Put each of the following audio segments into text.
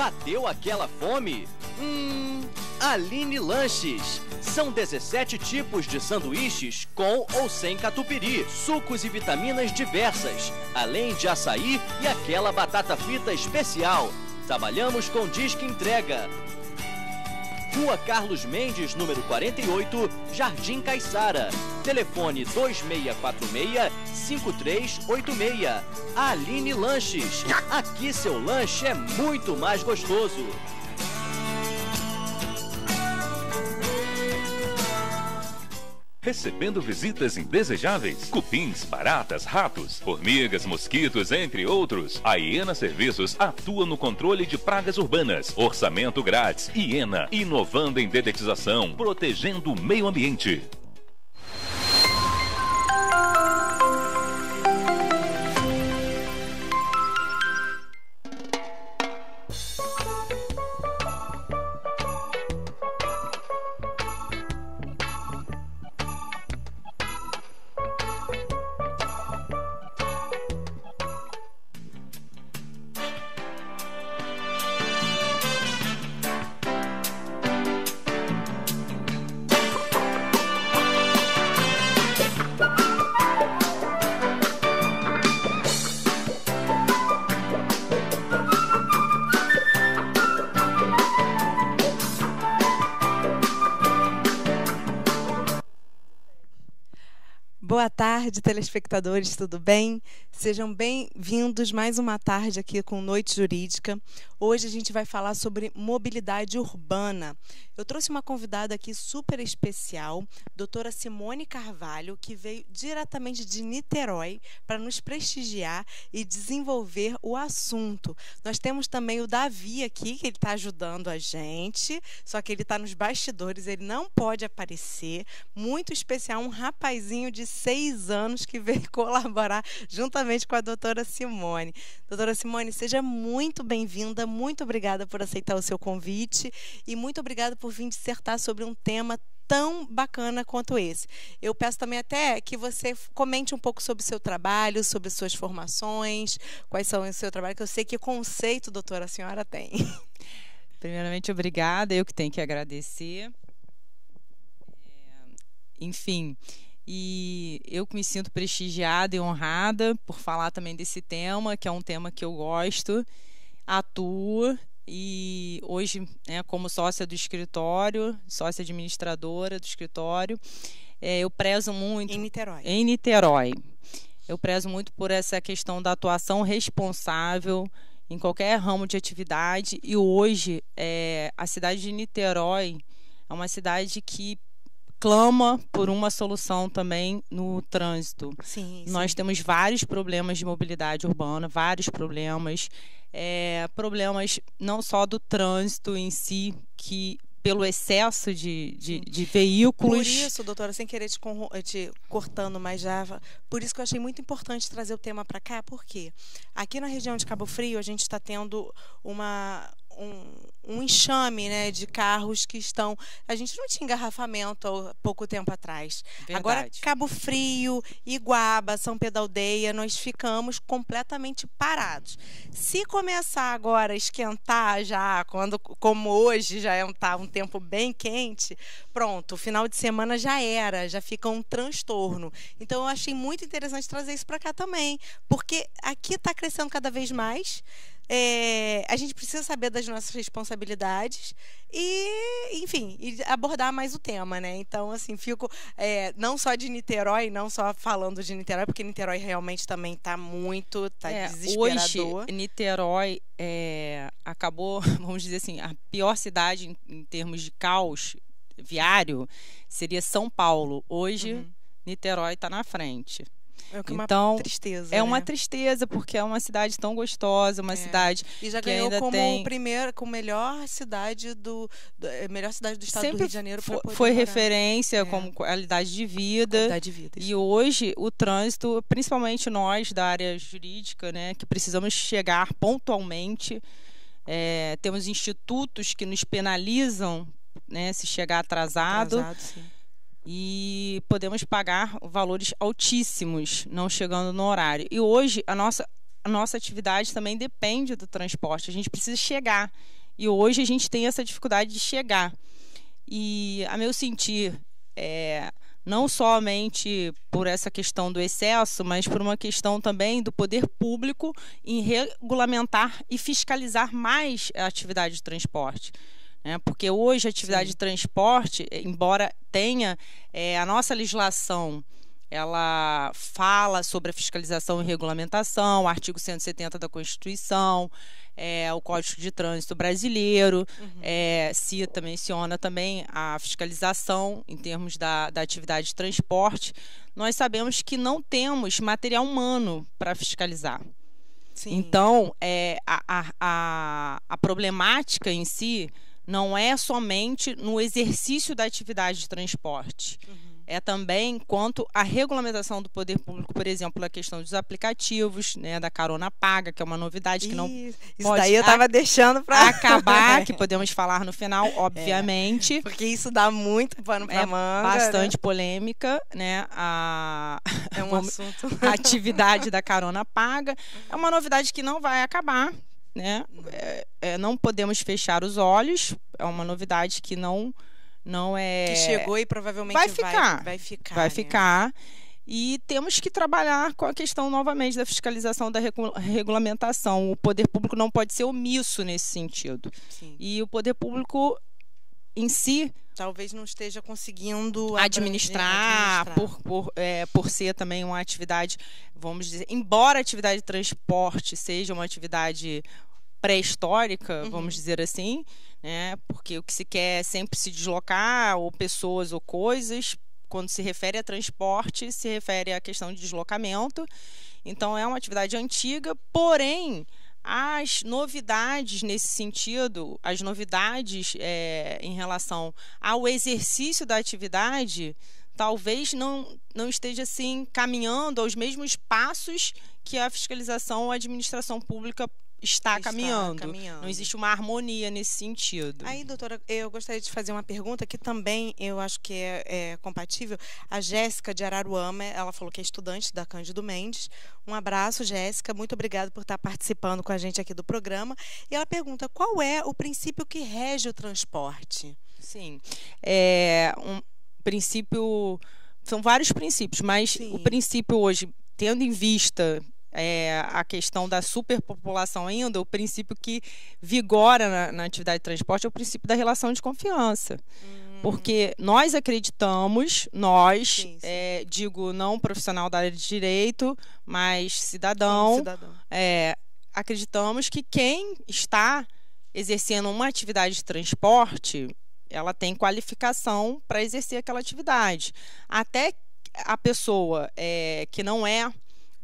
Bateu aquela fome? Aline Lanches. São 17 tipos de sanduíches com ou sem catupiry, sucos e vitaminas diversas, além de açaí e aquela batata frita especial. Trabalhamos com disque entrega. Rua Carlos Mendes, número 48, Jardim Caiçara. Telefone 2646-5386. Aline Lanches. Aqui seu lanche é muito mais gostoso. Recebendo visitas indesejáveis, cupins, baratas, ratos, formigas, mosquitos, entre outros. A Iena Serviços atua no controle de pragas urbanas. Orçamento grátis. Iena, inovando em dedetização, protegendo o meio ambiente. Boa tarde, telespectadores, tudo bem? Sejam bem-vindos mais uma tarde aqui com Noite Jurídica. Hoje a gente vai falar sobre mobilidade urbana. Eu trouxe uma convidada aqui super especial, doutora Simone Carvalho, que veio diretamente de Niterói para nos prestigiar e desenvolver o assunto. Nós temos também o Davi aqui, que ele está ajudando a gente, só que ele está nos bastidores, ele não pode aparecer. Muito especial, um rapazinho de 6 anos que veio colaborar juntamente com a doutora Simone. Doutora Simone, seja muito bem-vinda, muito obrigada por aceitar o seu convite e muito obrigada por vir dissertar sobre um tema tão bacana quanto esse. Eu peço também até que você comente um pouco sobre o seu trabalho, sobre suas formações, quais são o seu trabalho, que eu sei que conceito, doutora, a senhora tem. Primeiramente, obrigada, eu que tenho que agradecer. Enfim, e eu me sinto prestigiada e honrada por falar também desse tema, que é um tema que eu gosto, atuo, e hoje, como sócia do escritório, sócia administradora do escritório, eu prezo muito... Em Niterói. Em Niterói. Eu prezo muito por essa questão da atuação responsável em qualquer ramo de atividade, e hoje a cidade de Niterói é uma cidade que clama por uma solução também no trânsito. Sim, Nós temos vários problemas de mobilidade urbana, vários problemas, problemas não só do trânsito em si, que pelo excesso de veículos. Por isso, doutora, sem querer te cortando, mas já... Por isso que eu achei muito importante trazer o tema para cá, porque aqui na região de Cabo Frio a gente está tendo um enxame, né, de carros que estão... A gente não tinha engarrafamento há pouco tempo atrás. Verdade. Agora, Cabo Frio, Iguaba, São Pedro da Aldeia, nós ficamos completamente parados. Se começar agora a esquentar já, como hoje já está um tempo bem quente, pronto, o final de semana já fica um transtorno. Então, eu achei muito interessante trazer isso para cá também, porque aqui está crescendo cada vez mais. A gente precisa saber das nossas responsabilidades e, enfim, abordar mais o tema, né? Então, assim, fico não só de Niterói, não só falando de Niterói, porque Niterói realmente também está desesperador. Hoje, Niterói acabou, vamos dizer assim, a pior cidade em termos de caos viário seria São Paulo. Hoje, Niterói está na frente. Então, uma tristeza, é uma tristeza, porque é uma cidade tão gostosa, uma cidade e já que ganhou ainda como tem... melhor cidade do estado Sempre do Rio de Janeiro. Foi referência como qualidade de vida. E hoje o trânsito, principalmente nós da área jurídica, né, que precisamos chegar pontualmente, temos institutos que nos penalizam, né, se chegar atrasado, sim. E podemos pagar valores altíssimos não chegando no horário. E hoje a nossa atividade também depende do transporte. A gente precisa chegar. E hoje a gente tem essa dificuldade de chegar. E, a meu sentir, não somente por essa questão do excesso, mas por uma questão também do poder público em regulamentar e fiscalizar mais a atividade de transporte. Porque hoje a atividade de transporte, embora tenha a nossa legislação, ela fala sobre a fiscalização e regulamentação, o artigo 170 da Constituição, o Código de Trânsito Brasileiro, menciona também a fiscalização em termos da atividade de transporte. Nós sabemos que não temos material humano para fiscalizar. Sim. Então, a problemática em si não é somente no exercício da atividade de transporte. É também quanto à regulamentação do poder público, por exemplo, a questão dos aplicativos, da carona paga, que é uma novidade que não isso pode daí eu estava deixando para acabar, que podemos falar no final, obviamente. Porque isso dá muito pano para manga. Bastante polêmica, É um assunto. A atividade da carona paga é uma novidade que não vai acabar. Não podemos fechar os olhos, é uma novidade que não é... Que chegou e provavelmente vai ficar. E temos que trabalhar com a questão novamente da fiscalização, da regulamentação. O poder público não pode ser omisso nesse sentido. Sim. E o poder público em si talvez não esteja conseguindo administrar. Por ser também uma atividade, vamos dizer, embora a atividade de transporte seja uma atividade pré-histórica, vamos dizer assim, porque o que se quer é sempre se deslocar, ou pessoas ou coisas. Quando se refere a transporte, se refere à questão de deslocamento. Então, é uma atividade antiga, porém, as novidades nesse sentido, as novidades em relação ao exercício da atividade, talvez não esteja assim caminhando aos mesmos passos que a fiscalização ou a administração pública está caminhando. Não existe uma harmonia nesse sentido. Aí, doutora, eu gostaria de fazer uma pergunta que também eu acho que é compatível. A Jéssica de Araruama, ela falou que é estudante da Cândido Mendes. Um abraço, Jéssica. Muito obrigada por estar participando com a gente aqui do programa. E ela pergunta, qual é o princípio que rege o transporte? Sim. Um princípio... São vários princípios, mas o princípio hoje, tendo em vista... a questão da superpopulação ainda, o princípio que vigora na atividade de transporte é o princípio da relação de confiança. Porque nós acreditamos, digo não profissional da área de direito, mas cidadão. Acreditamos que quem está exercendo uma atividade de transporte, ela tem qualificação para exercer aquela atividade. Até a pessoa que não é,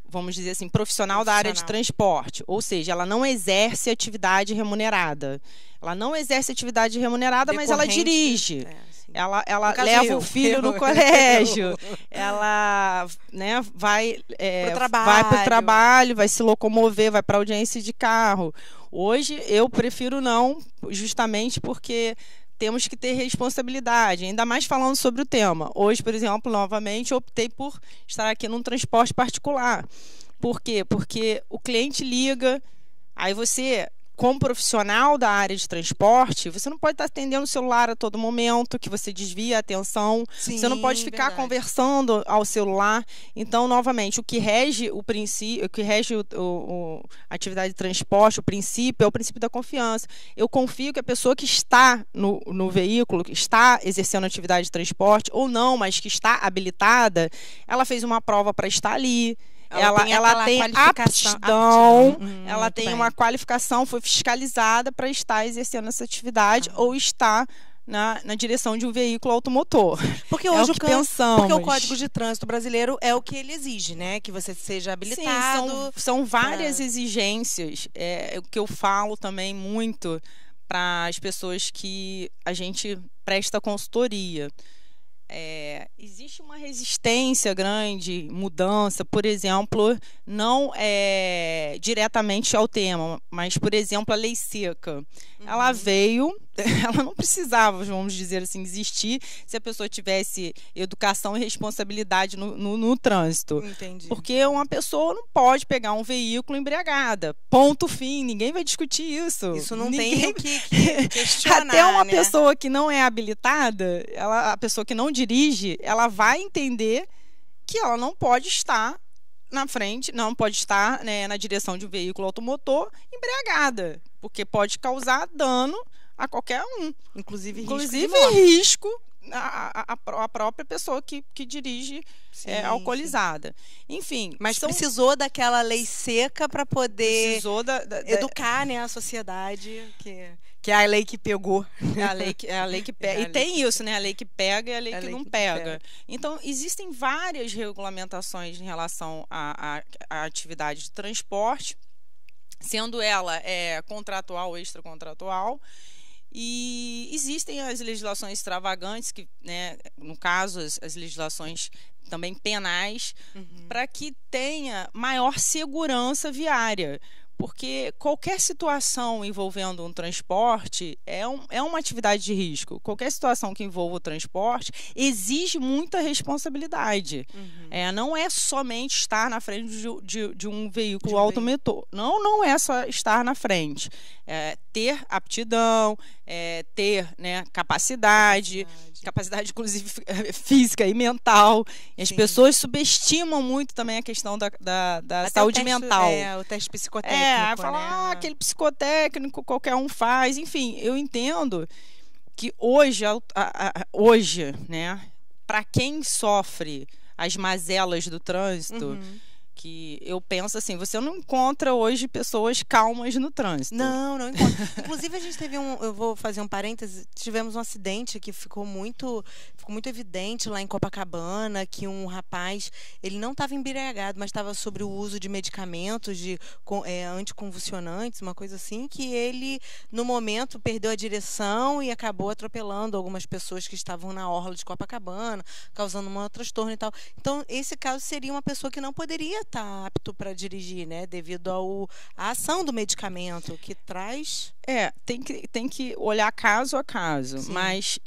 vamos dizer assim, profissional da área de transporte, ou seja, ela não exerce atividade remunerada. Ela não exerce atividade remunerada, mas ela dirige. Ela leva o filho no colégio. Ela vai para o trabalho, vai se locomover, vai para audiência de carro. Hoje, eu prefiro não, justamente porque... temos que ter responsabilidade, ainda mais falando sobre o tema. Hoje, por exemplo, novamente, eu optei por estar aqui num transporte particular. Por quê? Porque o cliente liga, aí você, como profissional da área de transporte, você não pode estar atendendo o celular a todo momento, que você desvia a atenção. Sim, você não pode ficar conversando ao celular. Então, novamente, o que rege o princípio, o que rege a atividade de transporte, o princípio, é o princípio da confiança. Eu confio que a pessoa que está no veículo, que está exercendo atividade de transporte, ou não, mas que está habilitada, ela fez uma prova para estar ali. Ela tem aptidão, ela tem uma qualificação, foi fiscalizada para estar exercendo essa atividade ou estar na direção de um veículo automotor. Porque hoje porque o Código de Trânsito brasileiro é o que ele exige, né? Que você seja habilitado. Sim, são várias exigências. O que eu falo também muito para as pessoas que a gente presta consultoria. Existe uma resistência grande, mudança, por exemplo, não diretamente ao tema, mas, por exemplo, a lei seca. Ela veio, ela não precisava, vamos dizer assim, existir se a pessoa tivesse educação e responsabilidade no trânsito. Entendi. Porque uma pessoa não pode pegar um veículo embriagada. Ponto fim, ninguém vai discutir isso. Isso não tem o que questionar, até uma né? pessoa que não é habilitada, a pessoa que não dirige, ela vai entender que ela não pode estar na frente, não pode estar, né, na direção de um veículo automotor embriagada, porque pode causar dano a qualquer um. Inclusive risco a própria pessoa que dirige alcoolizada. Enfim. Mas precisou daquela lei seca para poder educar, né, a sociedade, que é a lei que pegou. É a lei que pega. E tem isso, né? A lei que pega e a lei que não pega. Então, existem várias regulamentações em relação à atividade de transporte, sendo ela contratual ou extracontratual. E existem as legislações extravagantes, que, né, no caso, as legislações também penais, para que tenha maior segurança viária. Porque qualquer situação envolvendo um transporte é uma atividade de risco. Qualquer situação que envolva o transporte exige muita responsabilidade. Não é somente estar na frente de um veículo automotor. Não é só estar na frente. Ter aptidão, ter, né, capacidade, inclusive física e mental. E as pessoas subestimam muito também a questão da saúde mental. O teste psicotécnico. Falar, aquele psicotécnico qualquer um faz. Enfim, eu entendo que hoje, né, para quem sofre as mazelas do trânsito, que eu penso assim, você não encontra hoje pessoas calmas no trânsito. Não encontra. Inclusive, a gente teve eu vou fazer um parêntese, tivemos um acidente que ficou muito evidente lá em Copacabana, que um rapaz, ele não estava embriagado, mas estava sobre o uso de medicamentos, anticonvulsionantes, uma coisa assim, que ele, no momento, perdeu a direção e acabou atropelando algumas pessoas que estavam na orla de Copacabana, causando um transtorno e tal. Então, esse caso seria uma pessoa que não poderia estar apto para dirigir, né, devido à ação do medicamento que traz. Tem que olhar caso a caso. Sim. Mas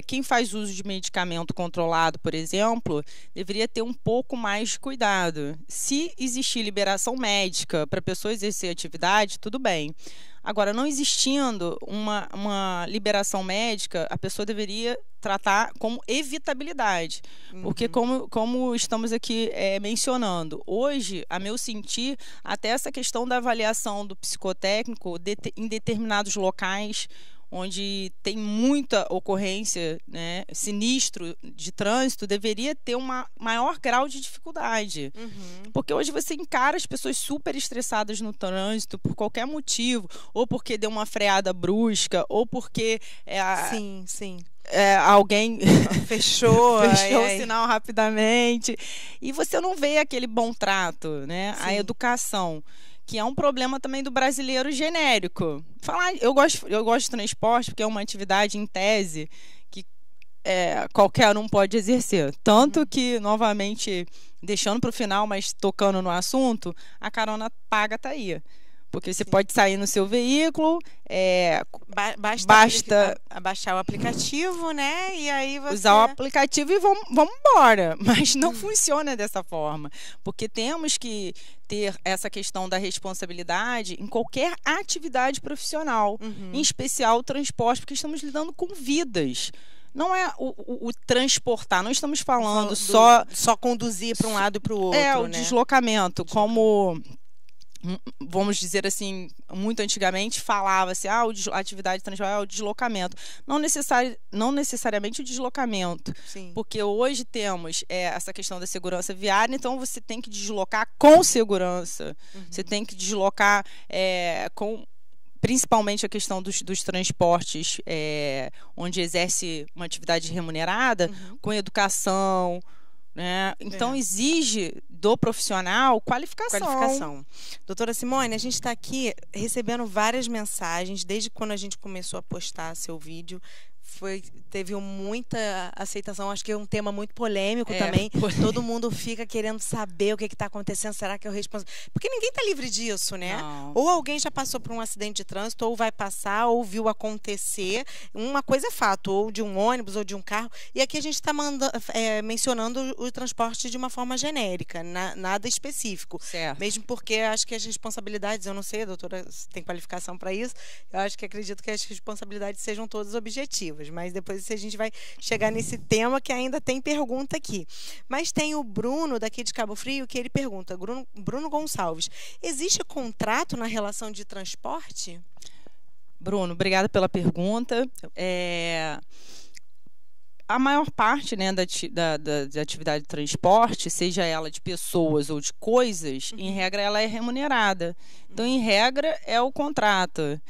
quem faz uso de medicamento controlado, por exemplo, deveria ter um pouco mais de cuidado. Se existir liberação médica para a pessoa exercer atividade, tudo bem. Agora, não existindo uma liberação médica, a pessoa deveria tratar como evitabilidade. Porque, como estamos aqui mencionando, hoje, a meu sentir, até essa questão da avaliação do psicotécnico em determinados locais onde tem muita ocorrência, né, sinistro de trânsito, deveria ter um maior grau de dificuldade. Porque hoje você encara as pessoas super estressadas no trânsito por qualquer motivo, ou porque deu uma freada brusca, ou porque alguém fechou o sinal rapidamente, e você não vê aquele bom trato, né? A educação, que é um problema também do brasileiro genérico. Eu gosto de transporte porque é uma atividade, em tese, que qualquer um pode exercer. Tanto que, novamente, deixando para o final, mas tocando no assunto, a carona paga está aí. Porque você pode sair no seu veículo, basta baixar o aplicativo, né? E aí você usar o aplicativo e vamos embora. Mas não funciona dessa forma. Porque temos que ter essa questão da responsabilidade em qualquer atividade profissional. Em especial o transporte, porque estamos lidando com vidas. Não é o transportar, não estamos falando só conduzir para um lado e para o outro. O deslocamento, como... Vamos dizer assim, muito antigamente falava-se, a atividade de transporte é o deslocamento. Não necessariamente o deslocamento. Sim. Porque hoje temos essa questão da segurança viária, então você tem que deslocar com segurança. Você tem que deslocar principalmente a questão dos transportes onde exerce uma atividade remunerada, com educação, né? Então exige do profissional qualificação. Doutora Simone, a gente está aqui recebendo várias mensagens desde quando a gente começou a postar seu vídeo, teve muita aceitação. Acho que é um tema muito polêmico também. Todo mundo fica querendo saber o que está acontecendo. Será que é o responsável? Porque ninguém está livre disso, né? Não. Ou alguém já passou por um acidente de trânsito, ou vai passar, ou viu acontecer. Uma coisa é fato, ou de um ônibus, ou de um carro. E aqui a gente está mencionando o transporte de uma forma genérica, nada específico. Certo. Mesmo porque acho que as responsabilidades, eu não sei, a doutora tem qualificação para isso, eu acredito que as responsabilidades sejam todas objetivas, mas depois a gente vai chegar nesse tema que ainda tem pergunta aqui. Mas tem o Bruno, daqui de Cabo Frio, que ele pergunta, Bruno Gonçalves, existe contrato na relação de transporte? Bruno, obrigada pela pergunta. A maior parte, né, da atividade de transporte, seja ela de pessoas ou de coisas, em regra ela é remunerada. Então, em regra, é o contrato.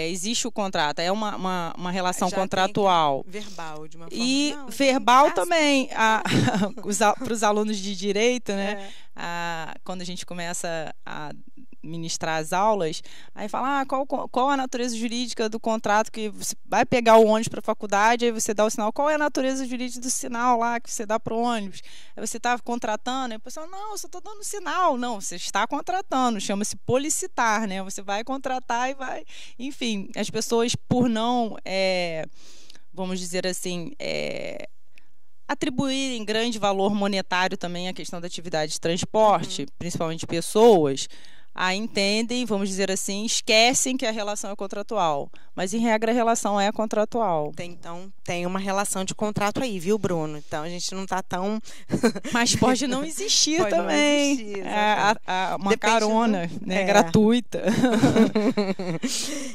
Existe o contrato, é uma relação contratual. Verbal, de uma forma. E verbal também. Para os alunos de direito, né? Quando a gente começa a ministrar as aulas, aí fala, qual a natureza jurídica do contrato que você vai pegar o ônibus para a faculdade, aí você dá o sinal, qual é a natureza jurídica do sinal lá que você dá para o ônibus? Aí você está contratando, aí a pessoa, não, eu só estou dando sinal. Não, você está contratando, chama-se policitar, né? Você vai contratar e vai... Enfim, as pessoas, por não, vamos dizer assim, atribuírem grande valor monetário também à questão da atividade de transporte, principalmente pessoas, aí entendem, vamos dizer assim, esquecem que a relação é contratual. Mas, em regra, a relação é contratual. Então, tem uma relação de contrato aí, viu, Bruno? Então, a gente não está tão... Mas pode não existir pode também. Não existir, uma depende carona, né, gratuita.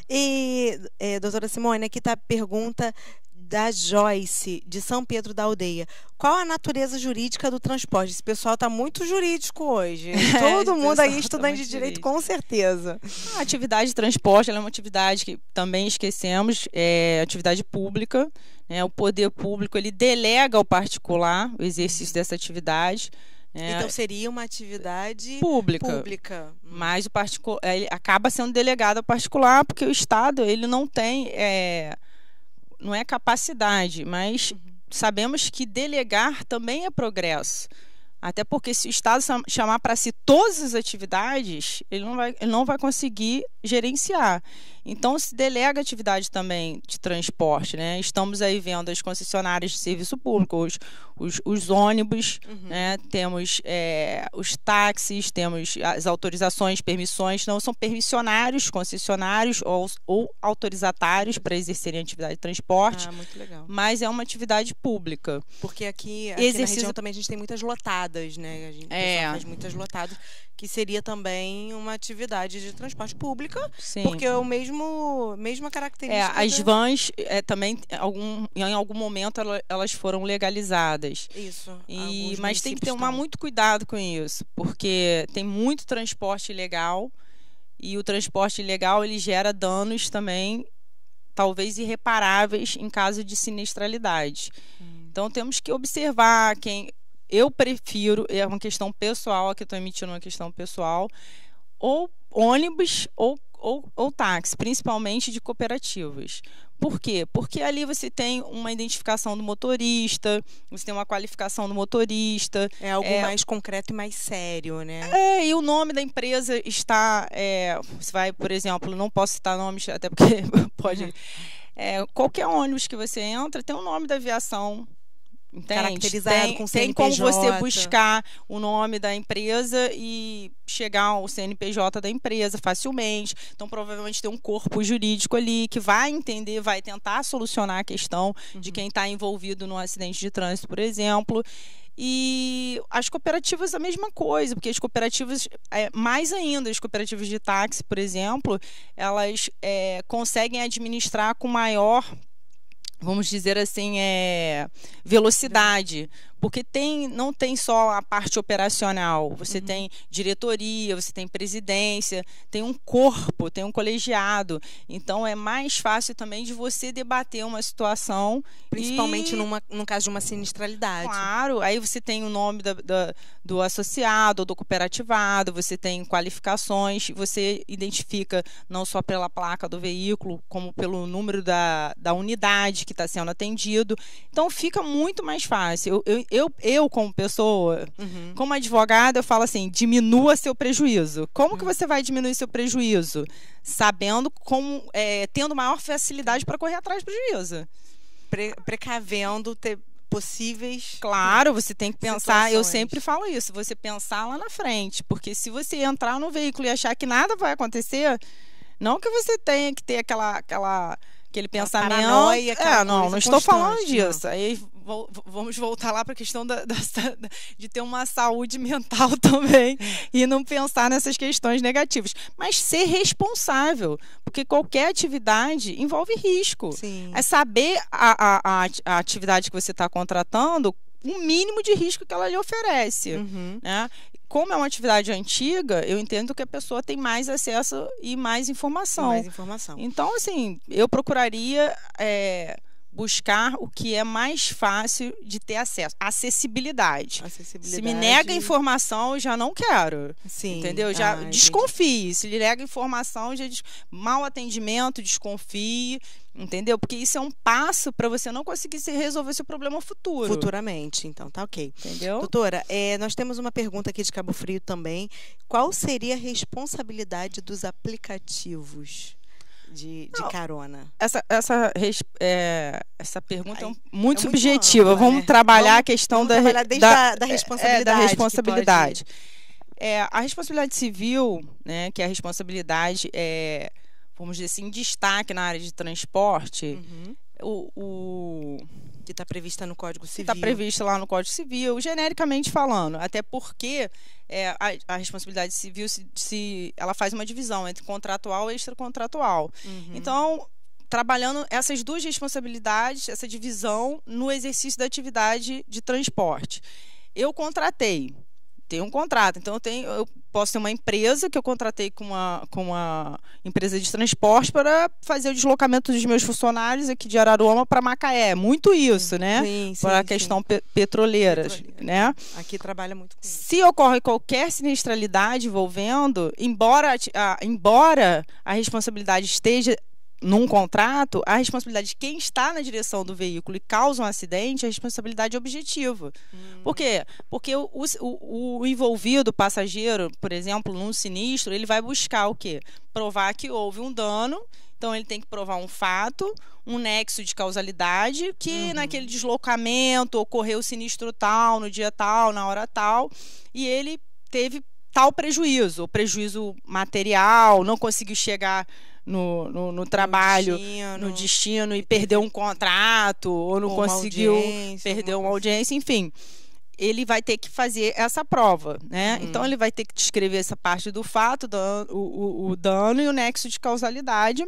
E, doutora Simone, aqui está a pergunta da Joyce, de São Pedro da Aldeia. Qual a natureza jurídica do transporte? Esse pessoal está muito jurídico hoje. Todo mundo aí estudante de direito, com certeza. A atividade de transporte ela é uma atividade que também esquecemos, é atividade pública. Né? O poder público ele delega ao particular o exercício dessa atividade. Então seria uma atividade pública. Mas o particular ele acaba sendo delegado ao particular porque o Estado ele não tem... não é capacidade, mas sabemos que delegar também é progresso. Até porque se o Estado chamar para si todas as atividades, ele não vai conseguir gerenciar. Então, se delega atividade também de transporte, né? Estamos aí vendo as concessionárias de serviço público, os ônibus, né? Temos os táxis, temos as autorizações, permissões, não são permissionários, concessionários ou autorizatários para exercerem atividade de transporte. Muito legal. Mas é uma atividade pública. Porque aqui na região também a gente tem muitas lotadas, né? A gente faz muitas lotadas, que seria também uma atividade de transporte pública, Sim. porque é mesma característica. As vans também, em algum momento, elas foram legalizadas. Isso. Mas tem que tomar muito cuidado com isso, porque tem muito transporte ilegal e o transporte ilegal ele gera danos também, talvez irreparáveis em caso de sinistralidade. Então temos que observar eu prefiro, é uma questão pessoal, aqui estou emitindo uma questão pessoal, ou ônibus ou táxi, principalmente de cooperativas. Por quê? Porque ali você tem uma identificação do motorista, você tem uma qualificação do motorista. É algo mais concreto e mais sério, né? E o nome da empresa está... você vai, por exemplo, não posso citar nomes, até porque pode... qualquer ônibus que você entra tem o nome da aviação. Entende? Caracterizado com CNPJ. Tem como você buscar o nome da empresa e chegar ao CNPJ da empresa facilmente. Então, provavelmente tem um corpo jurídico ali que vai entender, vai tentar solucionar a questão de quem está envolvido num acidente de trânsito, por exemplo. E as cooperativas a mesma coisa, porque as cooperativas, mais ainda, as cooperativas de táxi, por exemplo, elas conseguem administrar com maior... vamos dizer assim, velocidade, Porque não tem só a parte operacional, você tem diretoria, você tem presidência, tem um corpo, tem um colegiado. Então é mais fácil também de você debater uma situação. Principalmente no caso de uma sinistralidade. Claro, aí você tem o nome do associado ou do cooperativado, você tem qualificações, você identifica não só pela placa do veículo, como pelo número da unidade que está sendo atendido. Então fica muito mais fácil. Eu como pessoa, como advogada, eu falo assim, diminua seu prejuízo. Como que você vai diminuir seu prejuízo? Sabendo como, tendo maior facilidade para correr atrás do prejuízo. Precavendo possíveis. Claro, você tem que pensar, situações. eu sempre falo isso, você pensar lá na frente, porque se você entrar no veículo e achar que nada vai acontecer, não que você tenha que ter aquele pensamento. Paranoia, não estou falando disso. Não. Aí vamos voltar lá para a questão de ter uma saúde mental também e não pensar nessas questões negativas. Mas ser responsável, porque qualquer atividade envolve risco. Sim. É saber a atividade que você está contratando, o mínimo de risco que ela lhe oferece. Né? Como é uma atividade antiga, eu entendo que a pessoa tem mais acesso e mais informação. Então, assim, eu procuraria buscar o que é mais fácil de ter acesso. Acessibilidade. Se me nega informação, eu já não quero. Sim. Entendeu? Já desconfie. Se lhe nega informação, já mau atendimento, desconfie. Entendeu? Porque isso é um passo para você não conseguir resolver seu problema futuramente. Então, tá ok. Entendeu? Doutora, nós temos uma pergunta aqui de Cabo Frio também. Qual seria a responsabilidade dos aplicativos de carona? Essa pergunta é muito subjetiva. Ampla, Vamos trabalhar a questão da responsabilidade. Da responsabilidade. A responsabilidade civil, né, que é a responsabilidade, vamos dizer assim, em destaque na área de transporte, que está prevista no Código Civil. Está prevista lá no Código Civil, genericamente falando, até porque a responsabilidade civil ela faz uma divisão entre contratual e extracontratual. Então, trabalhando essas duas responsabilidades, essa divisão no exercício da atividade de transporte. Eu tenho um contrato, então eu posso ter uma empresa que eu contratei com uma empresa de transporte para fazer o deslocamento dos meus funcionários aqui de Araruama para Macaé. Muito isso, né? Para a questão petroleira, né? Aqui trabalha muito com isso. Se ocorre qualquer sinistralidade envolvendo, embora a responsabilidade esteja num contrato, a responsabilidade de quem está na direção do veículo e causa um acidente é a responsabilidade objetiva. Por quê? Porque o envolvido, o passageiro, por exemplo, num sinistro, ele vai buscar o quê? Provar que houve um dano. Então, ele tem que provar um fato, um nexo de causalidade, que naquele deslocamento ocorreu o sinistro tal, no dia tal, na hora tal, e ele teve tal prejuízo, o prejuízo material, não conseguiu chegar no trabalho, no destino e perdeu um contrato, ou não conseguiu, perdeu uma audiência, enfim. Ele vai ter que fazer essa prova, né? Então, ele vai ter que descrever essa parte do fato, o dano e o nexo de causalidade,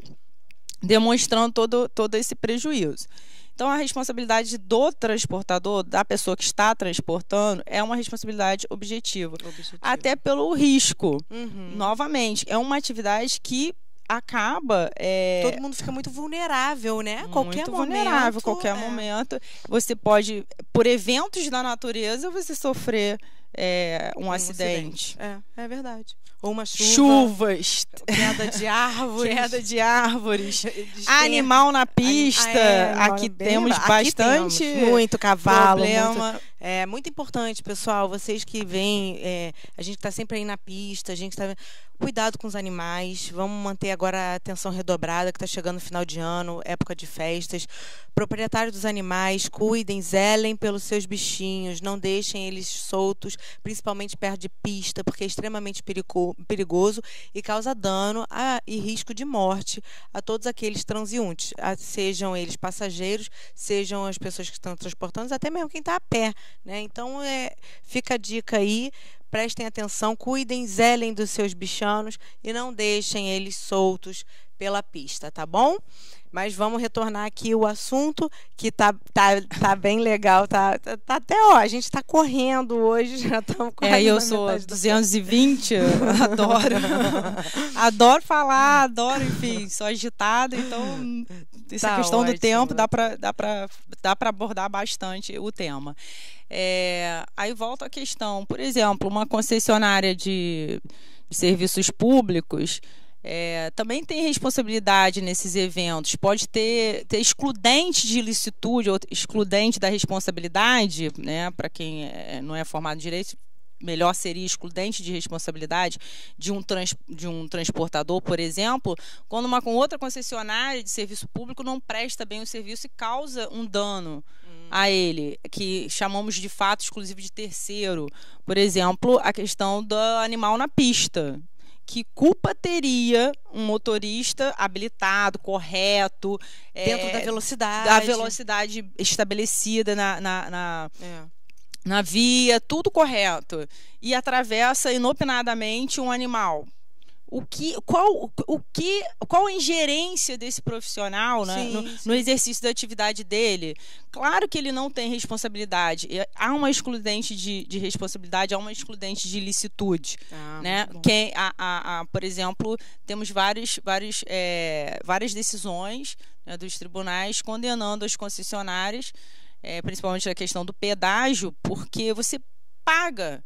demonstrando todo esse prejuízo. Então, a responsabilidade do transportador, da pessoa que está transportando, é uma responsabilidade objetiva. Até pelo risco. Novamente, é uma atividade que acaba... Todo mundo fica muito vulnerável, né? Qualquer momento. Você pode, por eventos da natureza, você sofrer um acidente. É verdade. Ou uma chuvas, queda de árvores, animal na pista. Aqui temos bastante muito cavalo, problema. É muito importante, pessoal, vocês que vêm, a gente está sempre aí na pista, a gente está... Cuidado com os animais, vamos manter agora a atenção redobrada, que está chegando o final de ano, época de festas. Proprietários dos animais, cuidem, zelem pelos seus bichinhos, não deixem eles soltos, principalmente perto de pista, porque é extremamente perigoso e causa dano e risco de morte a todos aqueles transeuntes, sejam eles passageiros, sejam as pessoas que estão transportando, até mesmo quem está a pé, né? Então, fica a dica aí prestem atenção, cuidem, zelem dos seus bichanos e não deixem eles soltos pela pista, tá bom? Mas vamos retornar aqui o assunto, que tá bem legal, tá até, ó, a gente tá correndo hoje, já estamos quase eu sou 220, adoro. Adoro falar, adoro, enfim, sou agitada, então essa questão ótimo. Do tempo dá para abordar bastante o tema. Aí volta a questão, por exemplo, uma concessionária de serviços públicos também tem responsabilidade nesses eventos, pode ter excludente de ilicitude ou excludente da responsabilidade, né, para quem não é formado em direito, melhor seria excludente de responsabilidade de um transportador, por exemplo, quando uma outra concessionária de serviço público não presta bem o serviço e causa um dano a ele, que chamamos de fato exclusivo de terceiro. Por exemplo, a questão do animal na pista. Que culpa teria um motorista habilitado, correto, dentro da velocidade. Da velocidade estabelecida na via, tudo correto, e atravessa inopinadamente um animal. Qual a ingerência desse profissional, né, no exercício da atividade dele? Claro que ele não tem responsabilidade. Há uma excludente de responsabilidade, há uma excludente de ilicitude. Né? Por exemplo, temos várias decisões, né, dos tribunais condenando as concessionárias, principalmente a questão do pedágio, porque você paga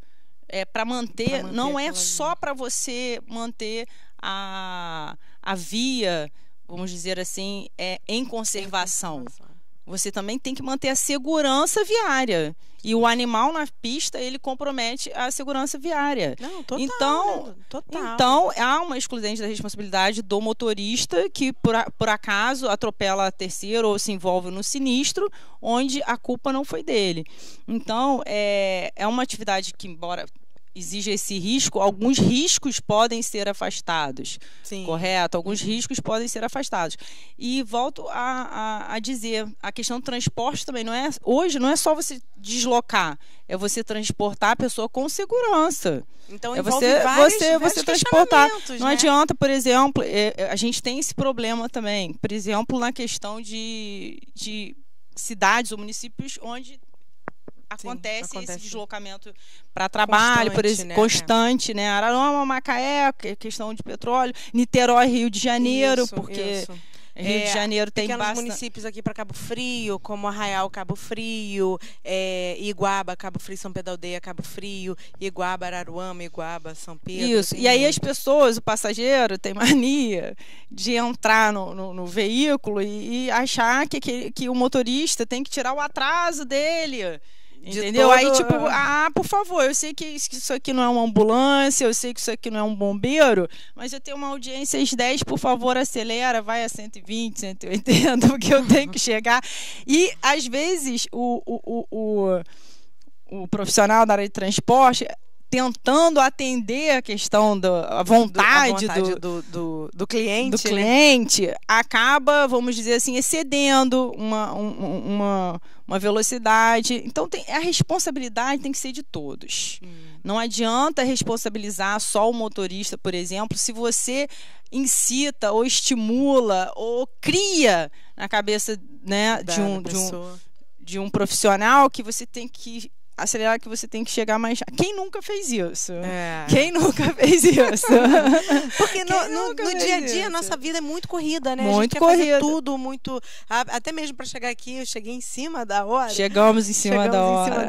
para manter, não é só para você manter a via, vamos dizer assim, em conservação. Você também tem que manter a segurança viária. E o animal na pista, ele compromete a segurança viária. Não, total. Então, há uma excludente da responsabilidade do motorista que, por acaso, atropela a terceiro ou se envolve no sinistro, onde a culpa não foi dele. Então, é uma atividade que, embora exige esse risco, alguns riscos podem ser afastados. Sim. Correto? Alguns riscos podem ser afastados. E volto a dizer, a questão do transporte também hoje não é só você deslocar, é você transportar a pessoa com segurança. Então você transportar. Não né? adianta, por exemplo, a gente tem esse problema também, por exemplo, na questão de cidades ou municípios onde acontece esse deslocamento para trabalho, por exemplo, constante, né? Araruama, Macaé, questão de petróleo, Niterói, Rio de Janeiro, porque Rio de Janeiro tem pequenos municípios aqui para Cabo Frio, como Arraial, Cabo Frio, Iguaba, Cabo Frio, São Pedro Aldeia, Cabo Frio, Iguaba, Araruama, Iguaba, São Pedro. Isso. E aí as pessoas, o passageiro tem mania de entrar no veículo e achar que o motorista tem que tirar o atraso dele. Entendeu? Aí, tipo, por favor, eu sei que isso aqui não é uma ambulância, eu sei que isso aqui não é um bombeiro, mas eu tenho uma audiência às 10, por favor, acelera, vai a 120, 180, porque eu tenho que chegar. E, às vezes, o profissional da área de transporte, tentando atender a questão da vontade do cliente, acaba, vamos dizer assim, excedendo uma velocidade. Então, a responsabilidade tem que ser de todos. Não adianta responsabilizar só o motorista, por exemplo, se você incita ou estimula ou cria na cabeça, né, de um profissional que você tem que acelerar, que você tem que chegar mais. Quem nunca fez isso? Quem nunca fez isso? Porque no dia a dia a nossa vida é muito corrida, né? Muito a gente quer corrida. fazer tudo muito. Até mesmo para chegar aqui, eu cheguei em cima da hora. Chegamos em cima da hora.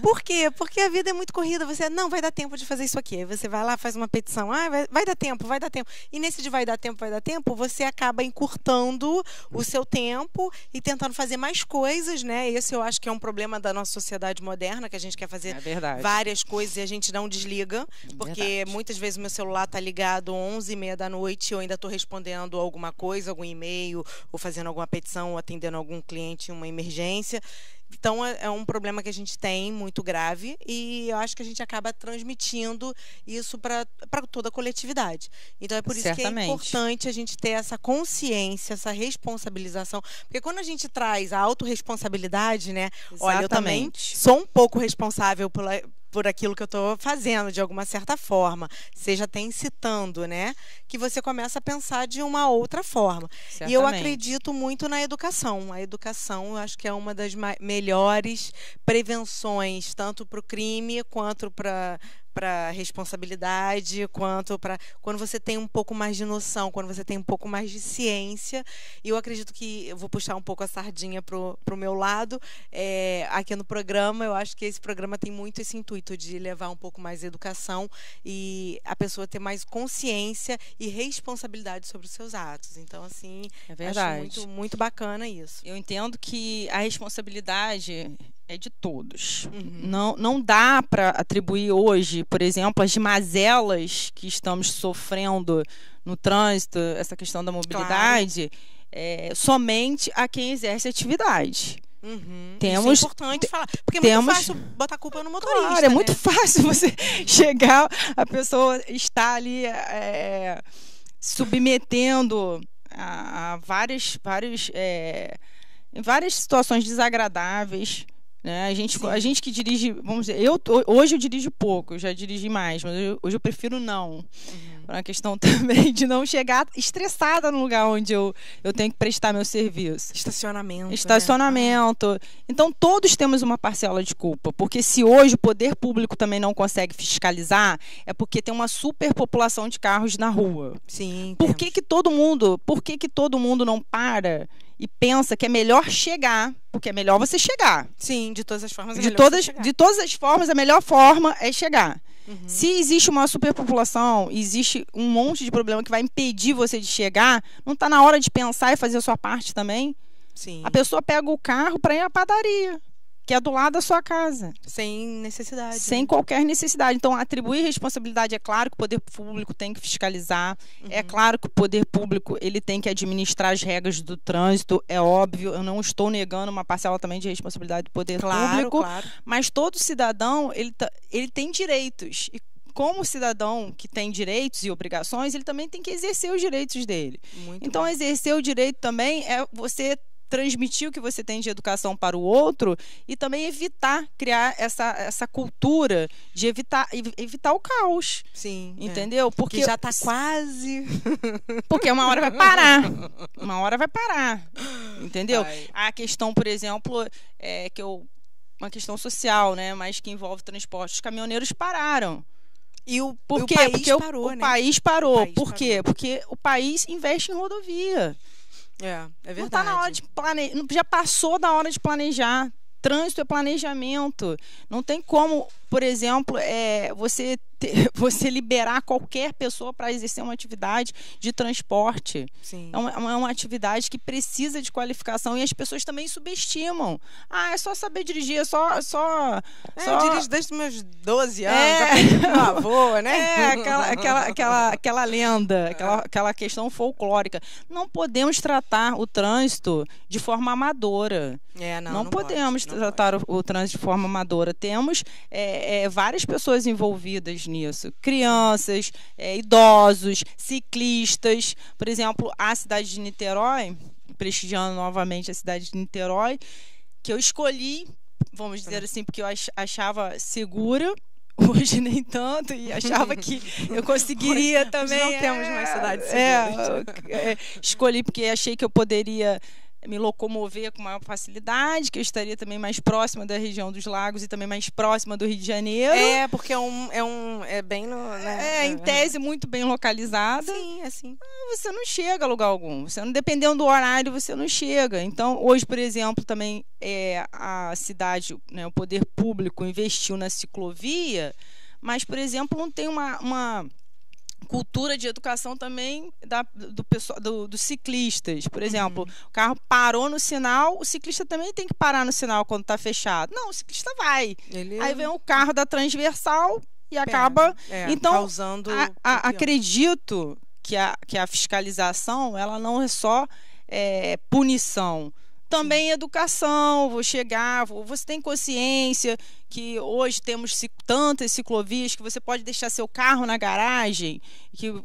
Por quê? Porque a vida é muito corrida. Você não vai dar tempo de fazer isso aqui. Aí você vai lá, faz uma petição. Vai dar tempo, vai dar tempo. E nesse de vai dar tempo, você acaba encurtando o seu tempo e tentando fazer mais coisas, né? Esse eu acho que é um problema da nossa sociedade moderna, que a gente quer fazer várias coisas e a gente não desliga, porque muitas vezes o meu celular está ligado 11h30 da noite e eu ainda estou respondendo alguma coisa, algum e-mail, ou fazendo alguma petição, ou atendendo algum cliente em uma emergência. Então, é um problema que a gente tem muito grave e eu acho que a gente acaba transmitindo isso para toda a coletividade. Então, é por isso que é importante a gente ter essa consciência, essa responsabilização. Porque quando a gente traz a autorresponsabilidade, né? Olha, eu também sou um pouco responsável por aquilo que eu estou fazendo, de alguma certa forma, seja até incitando, né? Que você começa a pensar de uma outra forma. Certamente. E eu acredito muito na educação. A educação, eu acho que é uma das melhores prevenções, tanto para o crime quanto para responsabilidade, quanto para quando você tem um pouco mais de noção, quando você tem um pouco mais de ciência. E eu acredito que eu vou puxar um pouco a sardinha pro meu lado. Aqui no programa, eu acho que esse programa tem muito esse intuito de levar um pouco mais de educação e a pessoa ter mais consciência e responsabilidade sobre os seus atos. Então, assim, é verdade. Acho muito, muito bacana isso. Eu entendo que a responsabilidade é de todos. Não dá para atribuir hoje, por exemplo, as mazelas que estamos sofrendo no trânsito, essa questão da mobilidade, somente a quem exerce atividade. Isso é importante falar, porque é muito fácil botar a culpa no motorista. Claro, é muito fácil você chegar, a pessoa está ali submetendo a várias situações desagradáveis. Né? A gente que dirige, vamos dizer, hoje eu dirijo pouco, eu já dirigi mais, mas hoje eu prefiro não. Por uma questão também de não chegar estressada no lugar onde eu tenho que prestar meu serviço. Estacionamento. Né? Então, todos temos uma parcela de culpa, porque se hoje o poder público também não consegue fiscalizar, é porque tem uma superpopulação de carros na rua. Sim. Por que todo mundo não para e pensa que é melhor chegar, porque é melhor você chegar. Sim, de todas as formas de todas as formas, a melhor forma é chegar. Se existe uma superpopulação, existe um monte de problema que vai impedir você de chegar, não está na hora de pensar e fazer a sua parte também? Sim. A pessoa pega o carro para ir à padaria, que é do lado da sua casa. Sem necessidade. Sem qualquer necessidade. Então, atribuir responsabilidade, é claro que o poder público tem que fiscalizar, é claro que o poder público ele tem que administrar as regras do trânsito, é óbvio, eu não estou negando uma parcela também de responsabilidade do poder público, mas todo cidadão, ele tem direitos. E como cidadão que tem direitos e obrigações, ele também tem que exercer os direitos dele. Então, exercer o direito também é você transmitir o que você tem de educação para o outro e também criar essa cultura de evitar o caos. Sim. Entendeu? Porque já está quase. Porque uma hora vai parar. Entendeu? A questão, por exemplo, uma questão social, né, mas que envolve transporte. Os caminhoneiros pararam. Por quê? Porque o país parou. Por quê? Porque o país investe em rodovia. É verdade. Não está na hora de já passou da hora de planejar. Trânsito é planejamento. Não tem como, por exemplo, você liberar qualquer pessoa para exercer uma atividade de transporte. Sim. É uma atividade que precisa de qualificação e as pessoas também subestimam. É só saber dirigir, eu dirijo desde os meus 12 anos, aprendi com meu avô, né? Aquela lenda, aquela questão folclórica. Não podemos tratar o trânsito de forma amadora. Não podemos tratar o trânsito de forma amadora. Temos várias pessoas envolvidas nisso. Crianças, idosos, ciclistas. Por exemplo, a cidade de Niterói, prestigiando novamente a cidade de Niterói, que eu escolhi, vamos dizer assim, porque eu achava segura. Hoje nem tanto, e achava que eu conseguiria também. Não temos mais cidades seguras. Escolhi porque achei que eu poderia me locomover com maior facilidade, que eu estaria também mais próxima da região dos lagos e também mais próxima do Rio de Janeiro. Porque é bem no... Né? Em tese, muito bem localizada. Sim, assim. Você não chega a lugar algum. Dependendo do horário, você não chega. Então, hoje, por exemplo, também a cidade, né, o poder público investiu na ciclovia, mas, por exemplo, não tem uma cultura de educação também dos ciclistas. Por exemplo, o carro parou no sinal, o ciclista também tem que parar no sinal quando está fechado. Não, o ciclista vai. Aí vem o carro da transversal e acaba então causando acredito que a fiscalização ela não é só punição. Também educação, você tem consciência que hoje temos tantas ciclovias que você pode deixar seu carro na garagem,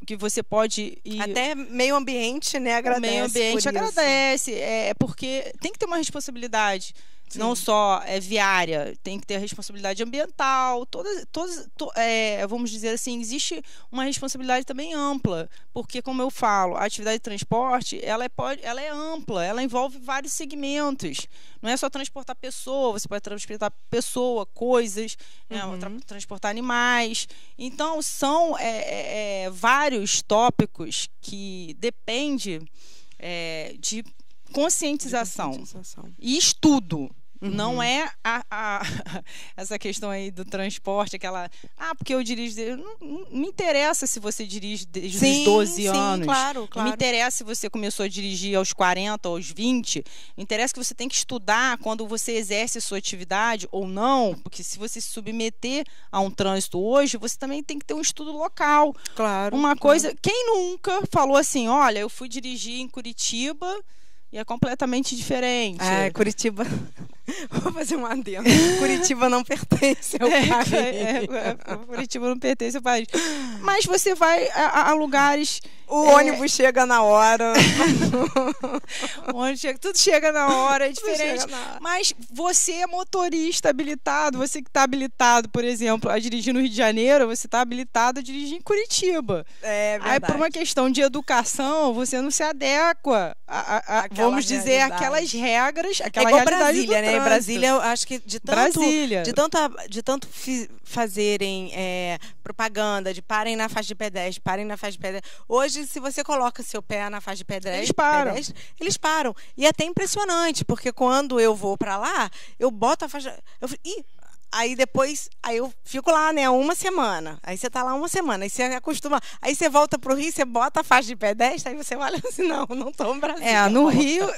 que você pode ir... Até meio ambiente, né, agradece. O meio ambiente agradece, porque tem que ter uma responsabilidade. não só viária, tem que ter a responsabilidade ambiental, vamos dizer assim, existe uma responsabilidade também ampla, porque, como eu falo, a atividade de transporte, ela é ampla, ela envolve vários segmentos. Não é só transportar pessoa, você pode transportar pessoa, coisas, transportar animais. Então, são vários tópicos que dependem de conscientização e estudo. Não é essa questão aí do transporte, aquela... porque eu dirijo... Não me interessa se você dirige desde os 12 anos. Claro. Não me interessa se você começou a dirigir aos 40, aos 20. Me interessa que você tem que estudar quando você exerce a sua atividade ou não, porque se você se submeter a um trânsito hoje, você também tem que ter um estudo local. Claro. Uma coisa... Quem nunca falou assim, olha, eu fui dirigir em Curitiba... E é completamente diferente. Curitiba... Vou fazer um adendo. Curitiba não pertence ao país. Curitiba não pertence ao país. Mas você vai a lugares... O ônibus chega na hora. Tudo chega na hora, é diferente. Mas você é motorista habilitado, você que está habilitado, por exemplo, a dirigir no Rio de Janeiro, você está habilitado a dirigir em Curitiba. É verdade. Aí, por uma questão de educação, você não se adequa vamos dizer, aquelas regras, aquela realidade Brasília, do trânsito. Brasília, eu acho que de tanto fazerem propaganda de parem na faixa de pedestre, hoje, se você coloca seu pé na faixa de pedestre, eles param. E é até impressionante, porque quando eu vou pra lá, eu boto a faixa... Aí depois, eu fico lá, né, uma semana. Aí você tá lá uma semana, aí você acostuma. Aí você volta pro Rio, você bota a faixa de pedestre, aí você olha assim, não tô no Brasil. No Rio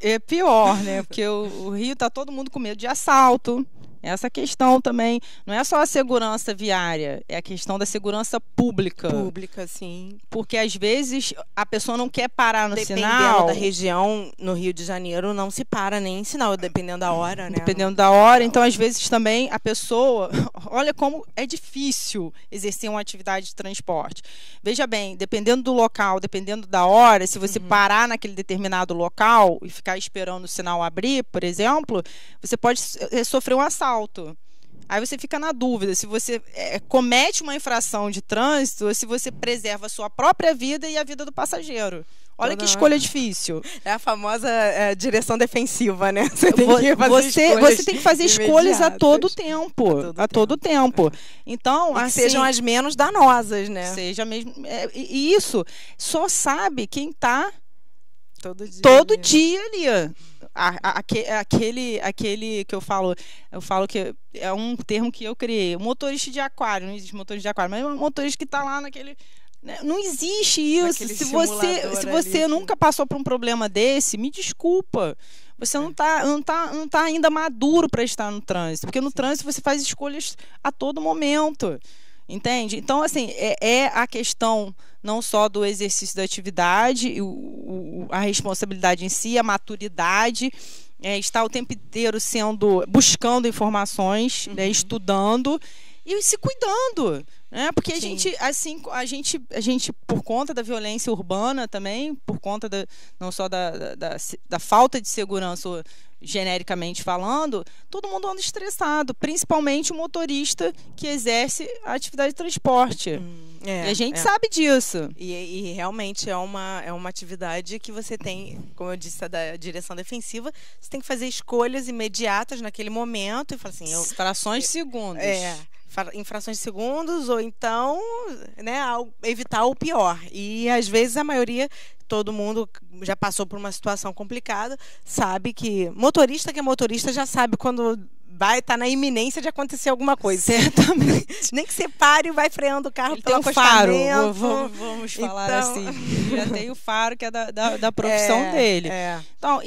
é pior, né? Porque o Rio tá todo mundo com medo de assalto. Essa questão também, não é só a segurança viária, é a questão da segurança pública. Pública, sim. Porque, às vezes, a pessoa não quer parar no sinal. Dependendo da região, no Rio de Janeiro, não se para nem em sinal, dependendo da hora, né? Dependendo da hora. Então, às vezes, também, a pessoa... Olha como é difícil exercer uma atividade de transporte. Veja bem, dependendo do local, dependendo da hora, se você parar naquele determinado local e ficar esperando o sinal abrir, por exemplo, você pode sofrer um assalto. Aí você fica na dúvida se você comete uma infração de trânsito ou se você preserva a sua própria vida e a vida do passageiro. Olha que escolha difícil. É a famosa direção defensiva, né? Você tem que fazer escolhas a todo tempo. A todo tempo. Então, assim, que sejam as menos danosas, né? Seja mesmo. E isso só sabe quem está todo dia ali. Aquele que eu falo que é um termo que eu criei, motorista de aquário. Não existe motorista de aquário, mas é um motorista que está lá naquele... Não existe isso. Se você nunca passou por um problema desse, me desculpa. Você não tá ainda maduro para estar no trânsito, porque no trânsito você faz escolhas a todo momento. Entende? Então, assim, é a questão não só do exercício da atividade, a responsabilidade em si, a maturidade, estar o tempo inteiro buscando informações, estudando e se cuidando. Porque a gente, por conta da violência urbana também, por conta não só da falta de segurança genericamente falando, todo mundo anda estressado, principalmente o motorista que exerce a atividade de transporte. E a gente sabe disso. E realmente é uma atividade que você tem, como eu disse, da direção defensiva, você tem que fazer escolhas imediatas naquele momento e falar assim... Frações de segundos. Em frações de segundos, ou então, né, evitar o pior. E às vezes a maioria, todo mundo já passou por uma situação complicada, sabe que motorista já sabe quando vai estar na iminência de acontecer alguma coisa. Certamente. Nem que você pare e vai freando o carro pelo acostamento. Vamos falar assim. Já tem o faro, que é da profissão dele. Então,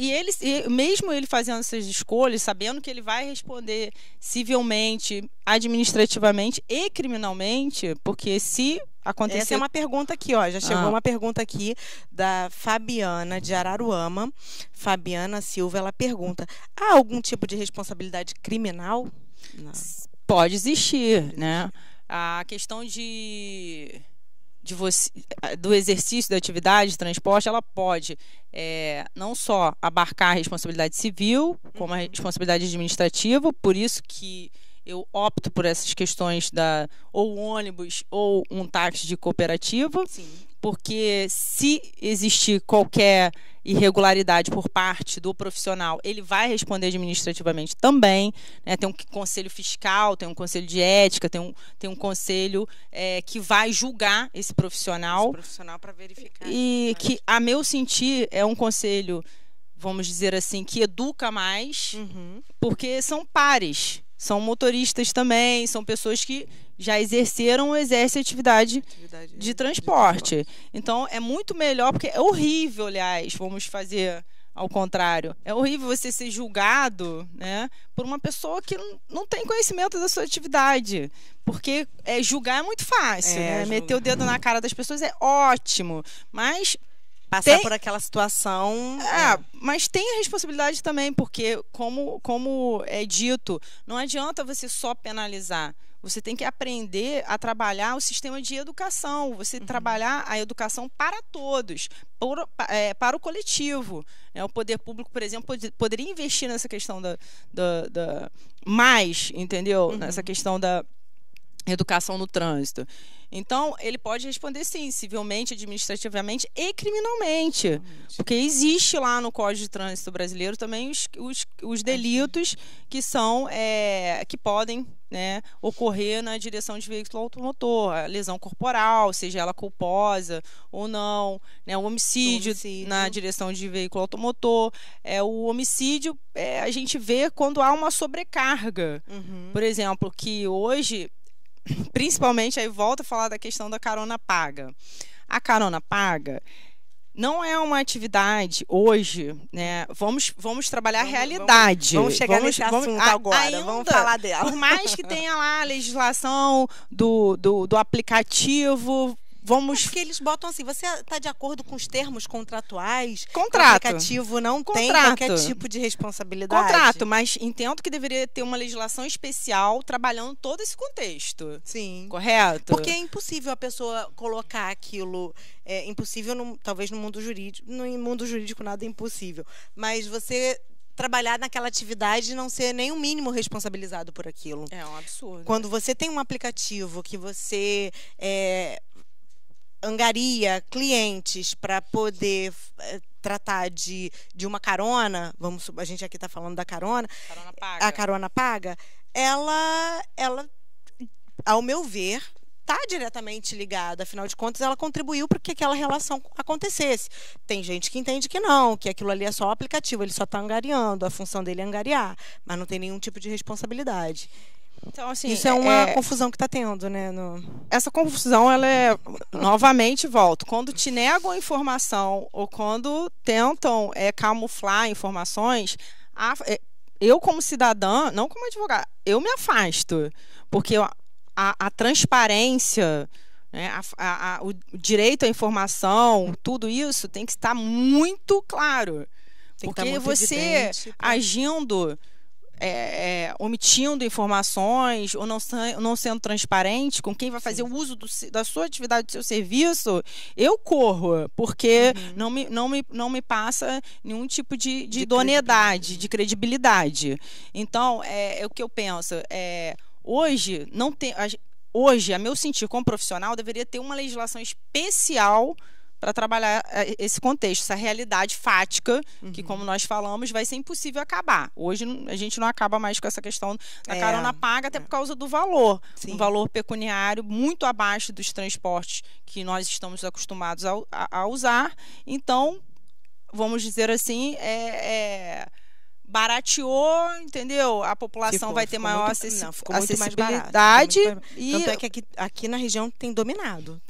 mesmo ele fazendo essas escolhas, sabendo que ele vai responder civilmente, administrativamente e criminalmente, porque se acontecer... Essa é uma pergunta aqui, já chegou uma pergunta aqui da Fabiana de Araruama. Fabiana Silva, ela pergunta: há algum tipo de responsabilidade criminal? Não. Pode existir, né? A questão de do exercício da atividade de transporte, ela pode não só abarcar a responsabilidade civil, como a responsabilidade administrativa, por isso que eu opto por essas questões ou ônibus ou um táxi de cooperativa. Sim. Porque se existir qualquer irregularidade por parte do profissional, ele vai responder administrativamente também, né? Tem um conselho fiscal, tem um conselho de ética, tem um conselho que vai julgar esse profissional. Esse profissional para verificar. E que, a meu sentir, é um conselho, vamos dizer assim, que educa mais, porque são pares. São motoristas também, são pessoas que já exerceram ou exercem atividade de transporte. Então, é muito melhor, porque é horrível, aliás, vamos fazer ao contrário. É horrível você ser julgado, né, por uma pessoa que não tem conhecimento da sua atividade. Porque julgar é muito fácil, né? Meter o dedo na cara das pessoas é ótimo, mas... Passar por aquela situação... Mas tem a responsabilidade também, porque, como é dito, não adianta você só penalizar. Você tem que aprender a trabalhar o sistema de educação. Você trabalhar a educação para todos, para o coletivo. O poder público, por exemplo, poderia investir nessa questão mais, entendeu? Nessa questão da educação no trânsito. Então, ele pode responder sim, civilmente, administrativamente e criminalmente. Porque existe lá no Código de Trânsito Brasileiro também os delitos que são que podem, né, ocorrer na direção de veículo automotor. A lesão corporal, seja ela culposa ou não, né, o homicídio na direção de veículo automotor. O homicídio, a gente vê quando há uma sobrecarga. Por exemplo, que hoje... Principalmente, aí volta a falar da questão da carona paga. A carona paga não é uma atividade hoje, né? Vamos trabalhar a realidade. Vamos chegar nesse assunto agora. Ainda, vamos falar dela. Por mais que tenha lá a legislação do aplicativo... Porque eles botam assim, você está de acordo com os termos contratuais? Contrato. O aplicativo não tem qualquer tipo de responsabilidade? Contrato, mas entendo que deveria ter uma legislação especial trabalhando todo esse contexto. Sim. Correto? Porque é impossível a pessoa colocar aquilo, impossível talvez no mundo jurídico, no mundo jurídico nada é impossível, mas você... trabalhar naquela atividade e não ser nem o mínimo responsabilizado por aquilo. É um absurdo. Quando você tem um aplicativo que você angaria clientes para poder tratar de uma carona, a gente aqui está falando da carona paga. A carona paga, ela, ao meu ver, está diretamente ligada, afinal de contas, ela contribuiu para que aquela relação acontecesse. Tem gente que entende que não, que aquilo ali é só o aplicativo, ele só está angariando, a função dele é angariar, mas não tem nenhum tipo de responsabilidade. Então, assim, isso é uma confusão que está tendo, né? Essa confusão, ela novamente, volto, quando te negam a informação ou quando tentam camuflar informações, eu como cidadã, não como advogada, eu me afasto, porque a transparência, né, o direito à informação, tudo isso tem que estar muito claro. Porque você evidente, agindo, omitindo informações ou não sendo transparente com quem vai fazer o uso da sua atividade, do seu serviço, eu corro, porque não me passa nenhum tipo de idoneidade, de credibilidade. Então, o que eu penso hoje, a meu sentir, como profissional, deveria ter uma legislação especial para trabalhar esse contexto, essa realidade fática, que, como nós falamos, vai ser impossível acabar. Hoje, a gente não acaba mais com essa questão da carona paga, até por causa do valor. Um valor pecuniário muito abaixo dos transportes que nós estamos acostumados a usar. Então, vamos dizer assim, barateou, entendeu? A população vai ter maior acessibilidade. Tanto é que aqui na região tem dominado.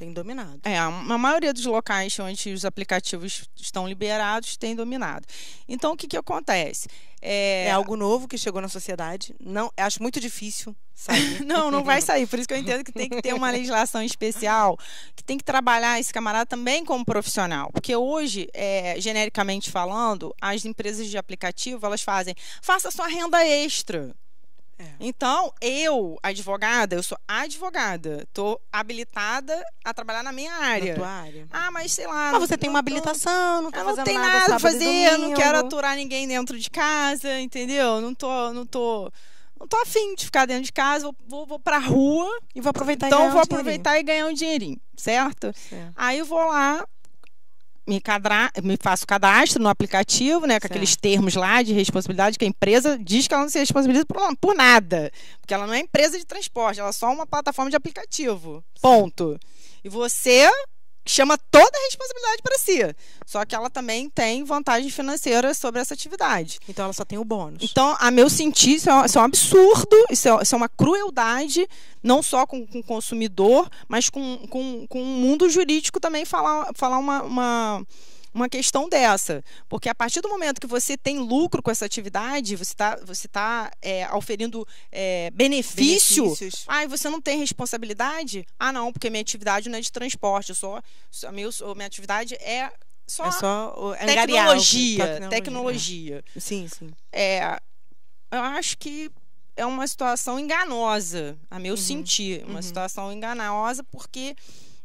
A maioria dos locais onde os aplicativos estão liberados tem dominado. Então, o que acontece? É algo novo que chegou na sociedade. Acho muito difícil sair. Não vai sair. Por isso que eu entendo que tem que ter uma legislação especial, que tem que trabalhar esse camarada também como profissional. Porque hoje, genericamente falando, as empresas de aplicativo, elas faça sua renda extra. Então, eu, advogada, eu sou advogada, estou habilitada a trabalhar na minha área. Na tua área. Ah, mas sei lá. Mas você tem uma habilitação, não tá fazendo nada, nada pra fazer, domingo. não quero aturar ninguém dentro de casa, entendeu? Não tô afim de ficar dentro de casa, vou pra rua. E vou aproveitar então, vou aproveitar e ganhar um dinheirinho, certo? Aí eu vou lá, me faço cadastro no aplicativo, né, com aqueles termos lá de responsabilidade, que a empresa diz que ela não se responsabiliza por nada. Porque ela não é empresa de transporte, ela é só uma plataforma de aplicativo. Ponto. E você chama toda a responsabilidade para si. Só que ela também tem vantagem financeira sobre essa atividade. Então ela só tem o bônus. Então, a meu sentir, isso é um absurdo, isso é uma crueldade, não só com o consumidor, mas com o mundo jurídico também falar uma questão dessa. Porque a partir do momento que você tem lucro com essa atividade, você tá oferindo benefícios. Ah, e você não tem responsabilidade? Ah, não, porque minha atividade não é de transporte. Minha atividade é só tecnologia. Sim. Eu acho que é uma situação enganosa, a meu sentir. Uma situação enganosa, porque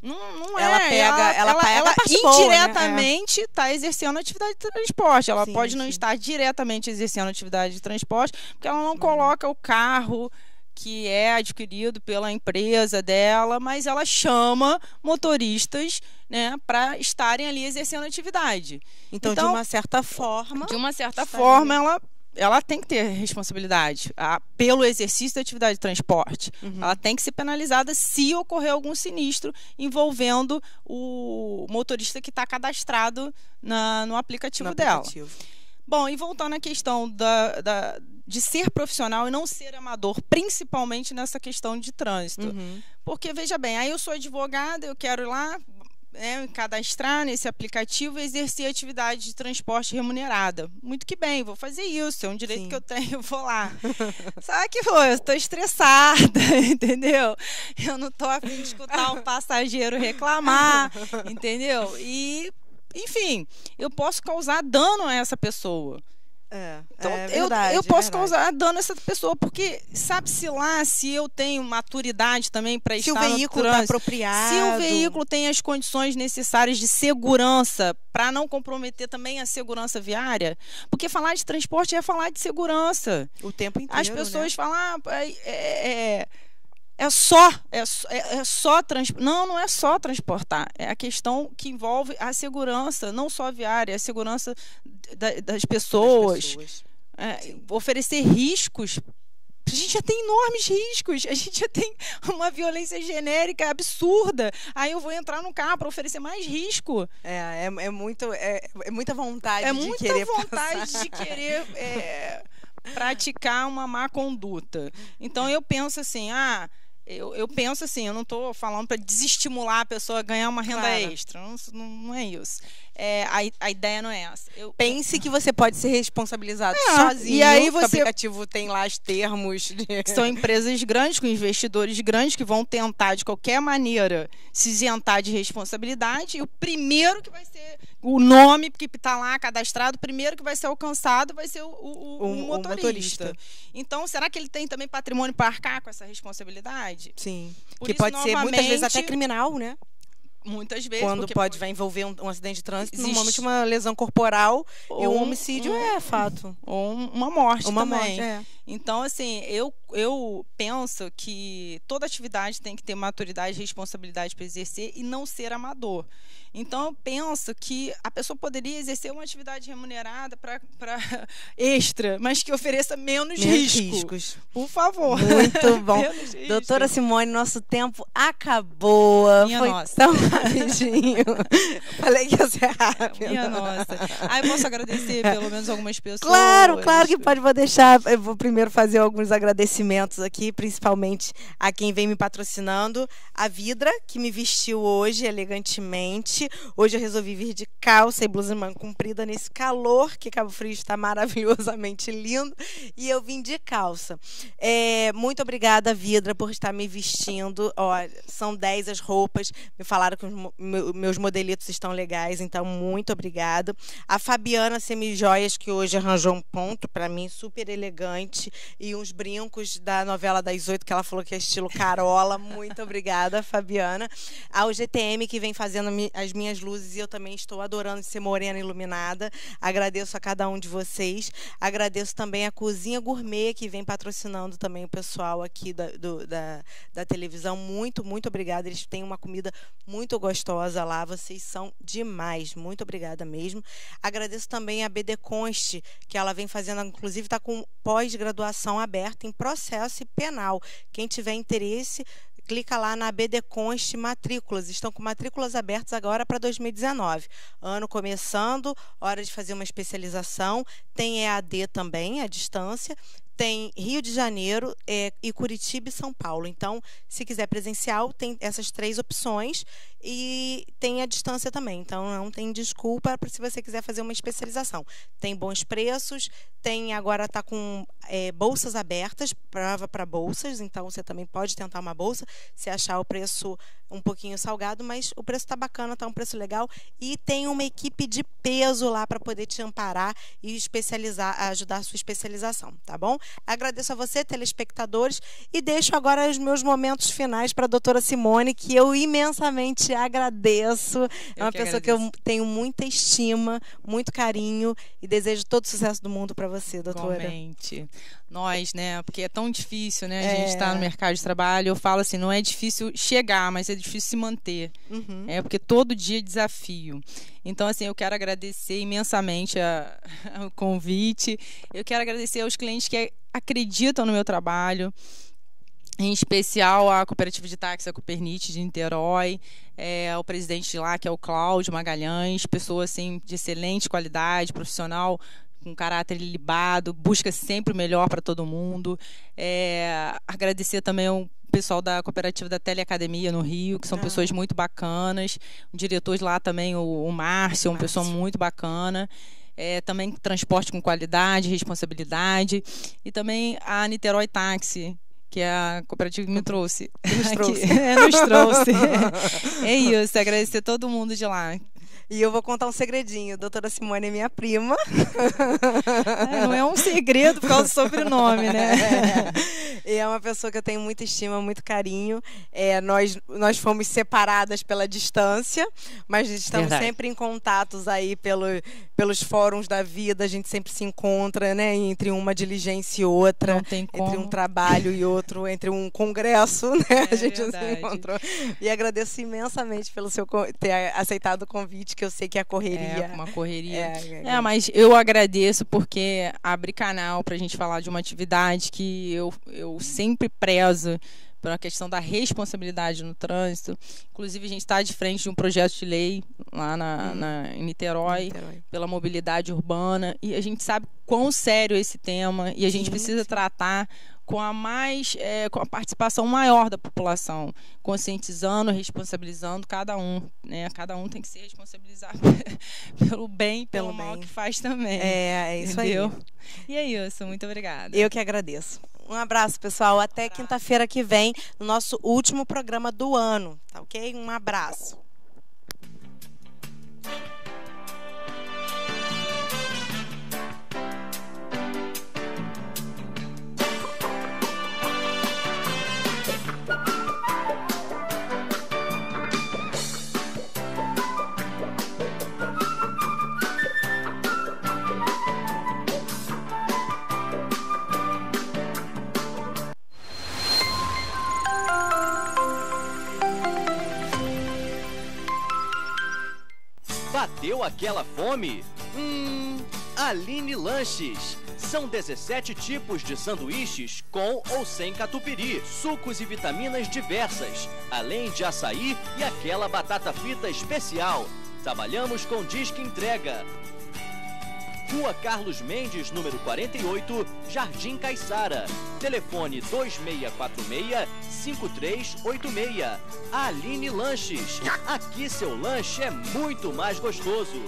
não ela é. Ela indiretamente está exercendo atividade de transporte. Ela pode não sim. estar diretamente exercendo atividade de transporte, porque ela não coloca o carro que é adquirido pela empresa dela, mas ela chama motoristas, né, para estarem ali exercendo atividade. Então, de uma certa forma... ela tem que ter responsabilidade pelo exercício da atividade de transporte. Ela tem que ser penalizada se ocorrer algum sinistro envolvendo o motorista que está cadastrado no aplicativo dela. Bom, e voltando à questão de ser profissional e não ser amador, principalmente nessa questão de trânsito. Porque, veja bem, aí eu sou advogada, eu quero ir lá, me cadastrar nesse aplicativo e exercer atividade de transporte remunerada. Muito que bem, vou fazer isso, é um direito que eu tenho, eu vou lá. Só que, eu estou estressada, entendeu? Eu não estou a fim de escutar um passageiro reclamar, entendeu? E, enfim, eu posso causar dano a essa pessoa. Então, eu posso causar dano a essa pessoa, porque sabe-se lá se eu tenho maturidade também para estar no trânsito. Se o veículo está apropriado. Se o veículo tem as condições necessárias de segurança para não comprometer também a segurança viária. Porque falar de transporte é falar de segurança. O tempo inteiro, as pessoas falam... Não é só transportar. É a questão que envolve a segurança, não só viária, a segurança das pessoas. Oferecer riscos. A gente já tem enormes riscos. A gente já tem uma violência genérica absurda. Aí eu vou entrar no carro para oferecer mais risco. É muita vontade de querer praticar uma má conduta. Então eu penso assim, eu penso assim, eu não estou falando para desestimular a pessoa a ganhar uma renda extra. Não é isso. A ideia não é essa. Pense que você pode ser responsabilizado sozinho. E aí o aplicativo tem lá os termos. São empresas grandes, com investidores grandes, que vão tentar, de qualquer maneira, se isentar de responsabilidade. E o primeiro que vai ser o nome que está lá cadastrado, o primeiro que vai ser alcançado vai ser o motorista. Então, será que ele tem também patrimônio para arcar com essa responsabilidade? Sim. Que pode ser, muitas vezes, até criminal, né? Muitas vezes. Quando vai envolver um acidente de trânsito, normalmente uma lesão corporal e um homicídio é fato. Ou uma morte também. Morte, Então, assim, eu penso que toda atividade tem que ter maturidade e responsabilidade para exercer e não ser amador. Então, eu penso que a pessoa poderia exercer uma atividade remunerada para extra, mas que ofereça menos riscos. Por favor. Muito bom. Doutora Simone, nosso tempo acabou. Foi nossa. Tão rapidinho. Falei que ia ser rápido. Minha nossa. Eu posso agradecer pelo menos algumas pessoas. Claro que pode. Vou deixar. Eu vou primeiro fazer alguns agradecimentos aqui, principalmente a quem vem me patrocinando. A Vidra, que me vestiu hoje elegantemente. Hoje eu resolvi vir de calça e blusa de manga comprida nesse calor, que Cabo Frio está maravilhosamente lindo, e eu vim de calça. Muito obrigada, Vidra, por estar me vestindo. São 10 as roupas. Me falaram que os meus modelitos estão legais, então muito obrigada. A Fabiana Semijoias, que hoje arranjou um ponto para mim super elegante. convite e uns brincos da novela das 8, que ela falou que é estilo Carola. Muito obrigada, Fabiana. Ao GTM, que vem fazendo as minhas luzes, e eu também estou adorando ser morena iluminada. Agradeço a cada um de vocês. Agradeço também a Cozinha Gourmet, que vem patrocinando também o pessoal aqui da televisão. Muito, muito obrigada. Eles têm uma comida muito gostosa lá. Vocês são demais. Muito obrigada mesmo. Agradeço também a BD Conste, que ela vem fazendo, inclusive está com pós-graduação aberta em processo penal. Quem tiver interesse, clica lá na BD Conste Matrículas. Estão com matrículas abertas agora para 2019. Ano começando, hora de fazer uma especialização. Tem EAD também, à distância. Tem Rio de Janeiro e Curitiba e São Paulo. Então, se quiser presencial, tem essas 3 opções e tem a distância também. Então, não tem desculpa se você quiser fazer uma especialização. Tem bons preços, agora está com bolsas abertas, prova para bolsas. Então, você também pode tentar uma bolsa se achar o preço um pouquinho salgado, mas o preço está bacana, está um preço legal. E tem uma equipe de peso lá para poder te amparar e ajudar a sua especialização, tá bom? Agradeço a você, telespectadores, e deixo agora os meus momentos finais para a doutora Simone, que eu imensamente agradeço. É uma pessoa que eu tenho muita estima, muito carinho, e desejo todo o sucesso do mundo para você, doutora. Igualmente. Nós, né? Porque é tão difícil, né? A gente está no mercado de trabalho. Eu falo assim, não é difícil chegar, mas é difícil se manter. Uhum. Porque todo dia é desafio. Então, assim, eu quero agradecer imensamente o convite. Eu quero agradecer aos clientes que acreditam no meu trabalho. Em especial a cooperativa de táxi, a Copernite de Niterói, o presidente de lá, que é o Cláudio Magalhães, pessoa assim, de excelente qualidade, profissional, com caráter ilibado, busca sempre o melhor para todo mundo. Agradecer também ao pessoal da cooperativa da Teleacademia no Rio, que são pessoas muito bacanas. O diretor de lá também, o Márcio, uma pessoa muito bacana. Também transporte com qualidade, responsabilidade. E também a Niterói Táxi, que é a cooperativa que me trouxe. Nos trouxe. Nos trouxe. É isso, agradecer todo mundo de lá. E eu vou contar um segredinho. Doutora Simone é minha prima. Não é um segredo por causa do sobrenome, né? E é uma pessoa que eu tenho muita estima, muito carinho. Nós fomos separadas pela distância, mas estamos sempre em contatos aí pelos fóruns da vida. A gente sempre se encontra, né? Entre uma diligência e outra. Não tem como. Entre um trabalho e outro, entre um congresso, né? A gente se encontrou. E agradeço imensamente pelo seu ter aceitado o convite, que eu sei que é correria. Uma correria. Mas eu agradeço porque abre canal para a gente falar de uma atividade que eu sempre prezo pela questão da responsabilidade no trânsito. Inclusive, a gente está de frente de um projeto de lei lá em Niterói, pela mobilidade urbana, e a gente sabe quão sério é esse tema, e a gente precisa tratar com a participação maior da população, conscientizando, responsabilizando cada um, né? Cada um tem que se responsabilizar pelo bem e pelo mal que faz também. É isso aí. E é isso, muito obrigada. Eu que agradeço. Um abraço, pessoal. Até quinta-feira que vem, no nosso último programa do ano, tá ok? Um abraço. Bateu aquela fome? Aline Lanches. São 17 tipos de sanduíches com ou sem catupiry, sucos e vitaminas diversas, além de açaí e aquela batata frita especial. Trabalhamos com Disque Entrega. Rua Carlos Mendes, número 48, Jardim Caiçara. Telefone 2646-5386. Aline Lanches. Aqui seu lanche é muito mais gostoso.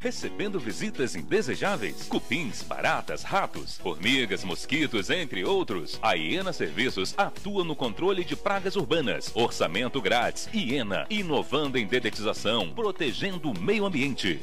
Recebendo visitas indesejáveis, cupins, baratas, ratos, formigas, mosquitos, entre outros. A Iena Serviços atua no controle de pragas urbanas. Orçamento grátis. Iena, inovando em dedetização, protegendo o meio ambiente.